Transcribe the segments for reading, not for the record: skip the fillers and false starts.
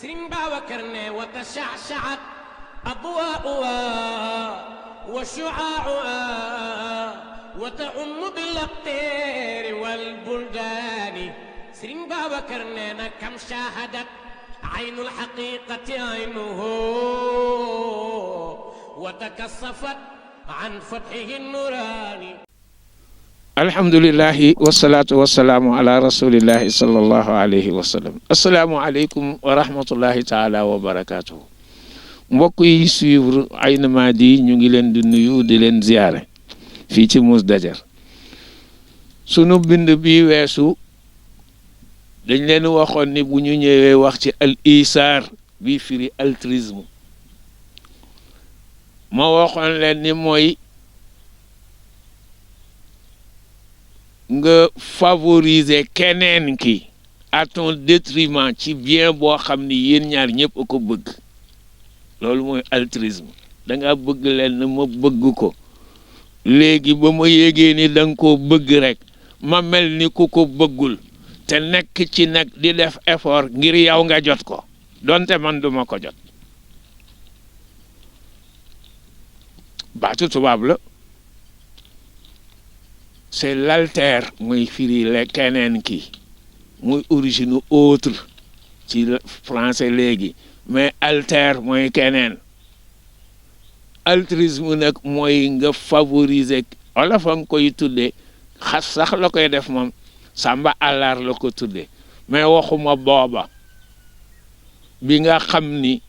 سرين باوكرنا وتشعشعت أضواؤها وشعاعها وتعم بالأقطار والبلدان سرين باوكرنا كم شاهدت عين الحقيقة عينه وتكصفت عن فتحه النوراني. alhamdulillahi wasalaatu wasalaamu ala rasulillahi sallallahu alayhi wa sallam. asalaamualeykum wa rahmatullahi taala wa barakaatuhu. mbokk yi suivre Aïna Mady ñu ngi leen di nuyu di leen ziyaare fii ci Mousse Dadier. sunu bind bi weesu dañ leen waxoon ni bu ñu ñëwee wax ci al isaar bi firi altruisme ma waxoon leen ni mooy nga favoriser keneen ki à ton détriment ci bien boo xam ni yéen ñaar ñëpp a ko bëgg loolu mooy altruisme da nga bëgg leen ma bëgg ko léegi ba ma yégee ni da nga koo bëgg rek ma mel ni ku ko bëggul te nekk ci nag di def effort ngir yow nga jot ko donte man duma ko jot baatu tubaab la c'est l'alter mooy firi le keneen ki muy origine autre ci français léegi mais alter mooy keneen altruisme nag mooy nga favoriser wala fa nga koy tuddee xas sax la koy def moom sàmba àllar la ko tuddee mais waxuma booba bi nga xam ni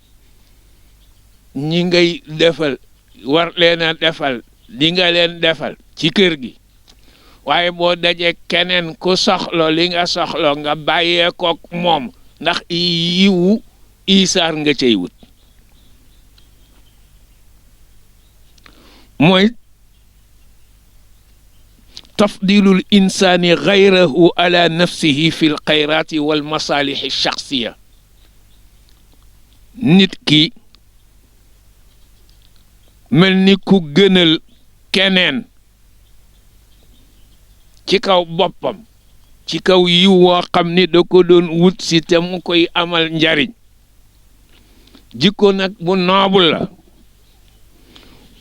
ñi ngay defal war leen a defal di nga leen defal ci kër gi waaye boo dajee keneen ku soxlo li nga soxlo nga bàyyee kook moom ndax yiwu isaar nga cey wut mooy tafdilul insani gayrahu ala nafsihi fi l xayrati wal masalixi shaxsiya nit ki mel ni ku gënal keneen ci kaw boppam ci kaw yiw woo xam ni da ko doon wut si te mu koy amal njariñ jikko nag bu noobul la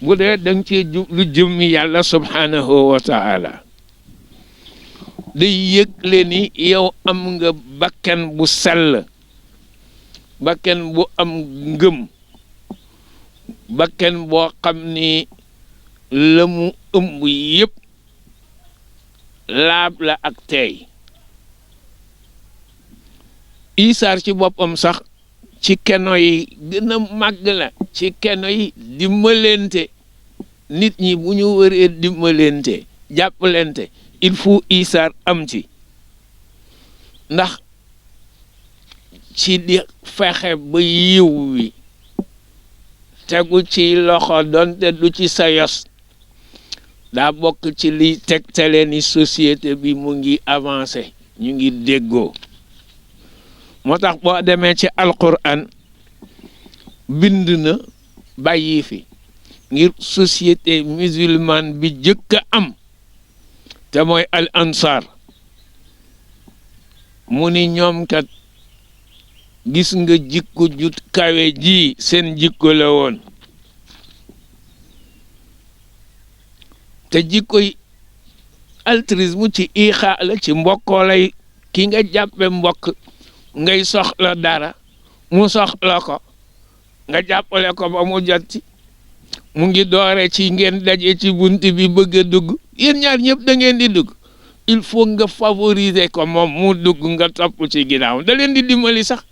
bu dee danga cee jublu jëmmi yàlla subhanahu wa taala day yëgle ni yow am nga bakkan bu sell bakkan bu am ngëm bakkan boo xam ni la mu ëmb yépp laab la ak teey isaar ci boppam sax ci keno yi gën a màgg la ci keno yi dimbalante nit ñi bu ñu wëree dimbalante jàppalante il faut isaar am ci ndax ci di fexe ba yiw wi tegu ci loxo donte du ci sa yos daa bokk ci liy tegtale ni société bi mu ngi avancé ñu ngi déggoo moo tax boo demee ci alquran bind na bàyyi fi ngir société musulmane bi jëkk a am te mooy al ansar mu ni ñoom kat gis nga jikko ju kawe ji seen jikko la woon te jikkoy altruisme ci ixa la ci mbokkoo lay ki nga jàppe mbokk ngay soxla dara mu soxla ko nga jàppale ko ba mu jot ci mu ngi doore ci ngeen daje ci bunt bi bëgg a dugg yéen ñaar ñëpp da ngeen di dugg il faut nga favoriser ko moom mu dugg nga topp ci ginnaaw da leen di dimbali sax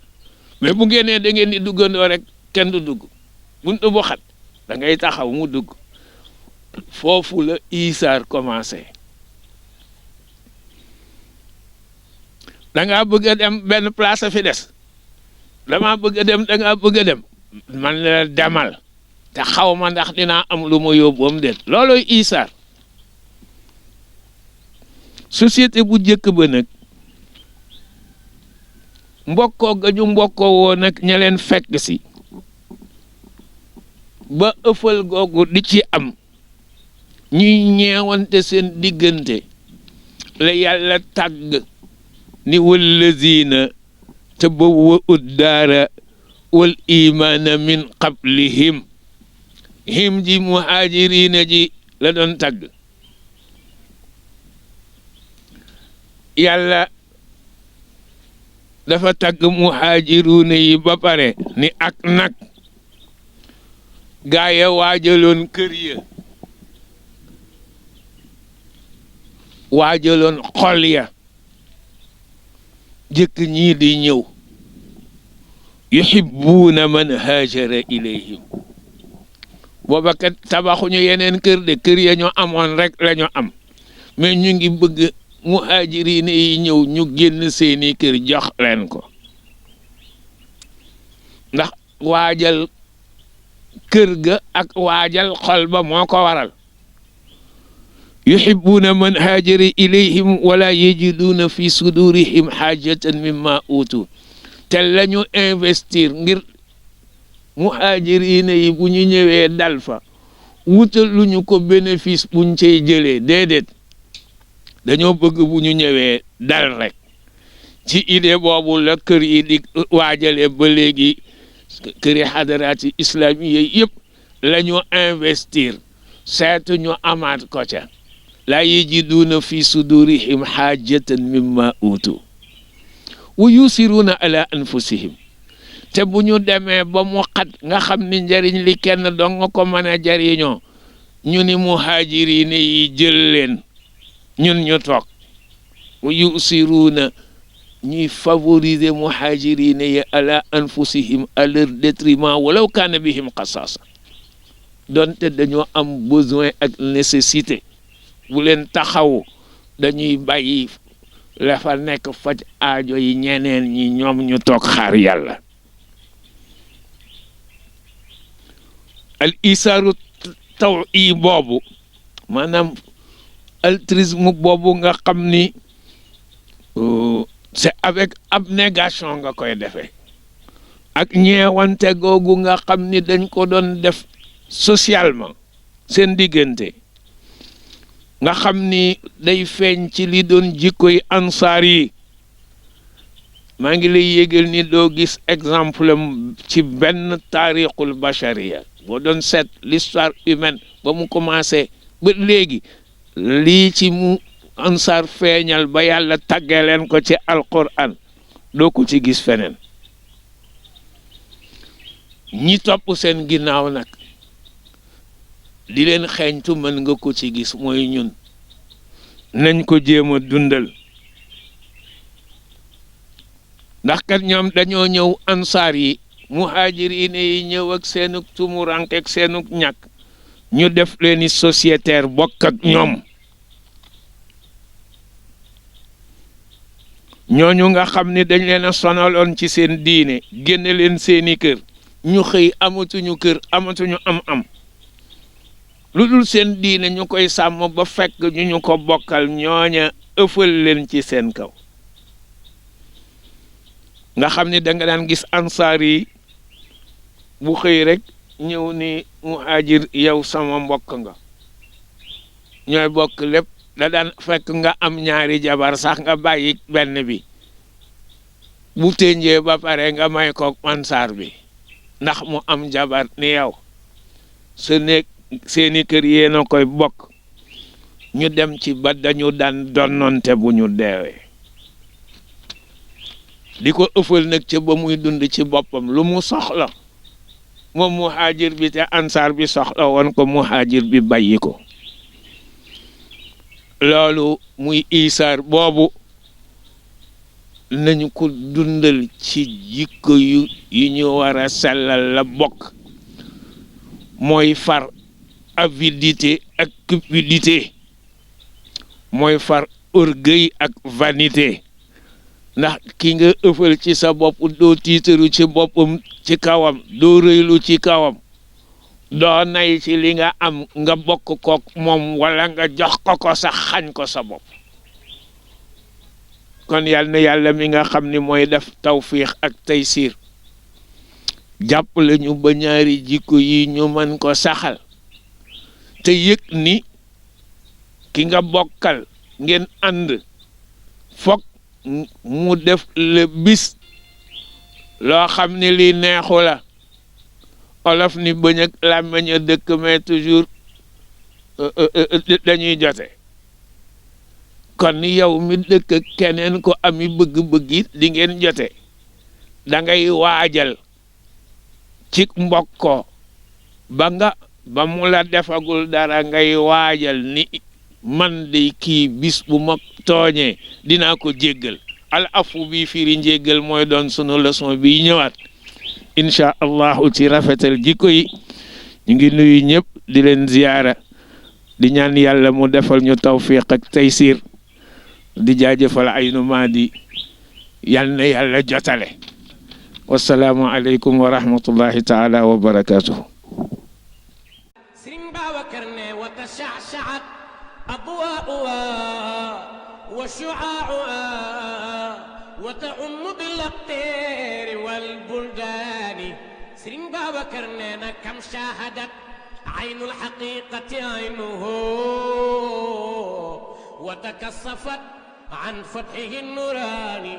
mais bu ngeenee da ngeen di duggandoo rek kenn du dugg bunt bu xat da ngay taxaw mu dugg foofu la isaar commencé da ngaa bëgg a dem benn place a fi des damaa bëgg a dem da ngaa bëgg a dem man la demal te xaw ma ndax dinaa am lu ma yóbboom déet looloy isaar société bu njëkk ba nag mbokkoo ga ñu mbokkoo woo nag ña leen fekk si ba ëffal googu di ci am ñuy ñeewante seen diggante la yàlla tàgg ni wallazina tabawwa'u daara wal imaana min qablihim him ji muhaajiriina ji la doon tagg yàlla dafa tagg muhaajiruuna yi ba pare ni ak nag gaaya waajaloon kër ya waajaloon xol ya jëkk ñii di ñëw yuhibbuuna man haajara ilayhim booba kat tabaxuñu yeneen kër de kër ya ñu amoon rek la ñu am mais ñu ngi bëgg muhaajiriin yi ñëw ñu génn seeni kër jox leen ko ndax waajal kër ga ak waajal xol ba moo ko waral yuhibbuuna man haajara ilayhim wala yajiduuna fi sudurihim haajatan mimma utu te lañu investir ngir muhaajiriin yi bu ñu ñëwee dal fa wutal lu ñu ko bénéfice buñ cey jëlee déedéet dañoo bëgg bu ñu ñëwee dal rek ci idée boobu la kër yi di waajale ba léegi këri xadaraati islamiye yëpp la ñu investir seetu ñu amaat ko ca laa yajiduuna fi sudurihim xaajatan mimma utu wa yusiruuna ala anfusihim te bu ñu demee ba mu xat nga xam ni njariñ li kenn dong nga ko mën a jariñoo ñu ni muhaajiriin yi jël leen ñun ñu toog wa yusiruuna ñuy favoriser muhaajiriin yi ala anfusihim à leur détriment walaw kaana bihim xasaasa donte dañoo am besoin ak nécessité bu leen taxaw dañuy bàyyi la fa nekk faj aajo yi ñeneen ñi ñoom ñu toog xaar yàlla al isaaru taw i boobu maanaam altruisme boobu nga xam ni c'est avec abnégation nga koy defee ak ñeewante googu nga xam ni dañ ko doon def socialement seen diggante nga xam ni day feeñ ci li doon jikkoy ansaar yi maa ngi lay yégal ni doo gis exemple ci benn taarixul bachariya boo doon seet l'histoire humaine ba mu commencé ba léegi lii ci mu ansaar feeñal ba yàlla tàggee leen ko ci alquran doo ko ci gis feneen ñi topp seen ginnaaw nag di leen xeeñtu mën nga ko ci gis mooy ñun nañ ko jéem a dundal ndax kat ñoom dañoo ñëw ansaar yi muhaajiriin yi ñëw ak seenug tumurank ak seenug ñàkk ñu def leeni sociétaire bokk ak ñoom ñooñu nga xam ni dañ leen a sonaloon ci seen diine génne leen seeni kër ñu xëy amatuñu kër amatuñu am-am lu dul seen diine ñu koy sàmm ba fekk ñu ko bokkal ñooña ëffal leen ci seen kaw nga xam ni da nga daan gis ansaar yi bu xëy rek ñëw ni muhaajir yow sama mbokk nga ñooy bokk lépp da daan fekk nga am ñaari jabar sax nga bàyyi benn bi bu tënjee ba pare nga may ko ansaar bi ndax mu am jabar ni yow sa néeg seeni kër yéen a koy bokk ñu dem ci ba dañu daan donnonte bu ñu deewee di ko ëffal nag ca ba muy dund ci boppam lu mu soxla moom muhaajir bi te ansaar bi soxla woon ko muhaajir bi bàyyi ko loolu muy isaar boobu nañu ko dundal ci jikko yu ñu war a sellal la bokk mooy far avidité ak cupidité mooy far orgueil ak vanité ndax ki nga ëffal ci sa bopp doo tiitaru ci boppam ci kawam doo rëylu ci kawam doo nay ci li nga am nga bokk kook moom wala nga jox ko sax xañ ko sa bopp kon yal na yàlla mi nga xam ni mooy def tawfiix ak taysiir jàppale ñu ba ñaari jikko yi ñu mën ko saxal te yëg ni ki nga bokkal ngeen ànd fokk mu def le bis loo xam ne lii neexu la olof ni bëñ ak làmmiñ a dëkk mais toujours dañuy jote kon yow mi dëkk ak keneen ko ami bëgg-bëgg it di ngeen jote da ngay waajal ci mbokkoo ba mu la defagul dara ngay waajal ni man de kii bis bu ma tooñee dinaa ko jéggal al afu bi firi njéggal mooy doon sunu leçon bi ñëwaat incha allahu ci rafetal jikko yi ñu ngi nuyu ñëpp di leen ziyaara di ñaan yàlla mu defal ñu tawfiq ak taysir di jaajëfal Aynu Maadi yal na yàlla jotale wassalaamu aleykum wa rahmatullahi taala wa barakatuhu Sëriñ Babacar ne wa tasha'sha'at adwaa'uha wa shu'aa'uha wa ta'ummu bil aqtaari wal buldaani Sëriñ Babacar ne na kam shaahadat aynul haqiiqati aynuhu wa takassafat an fathihi nuraani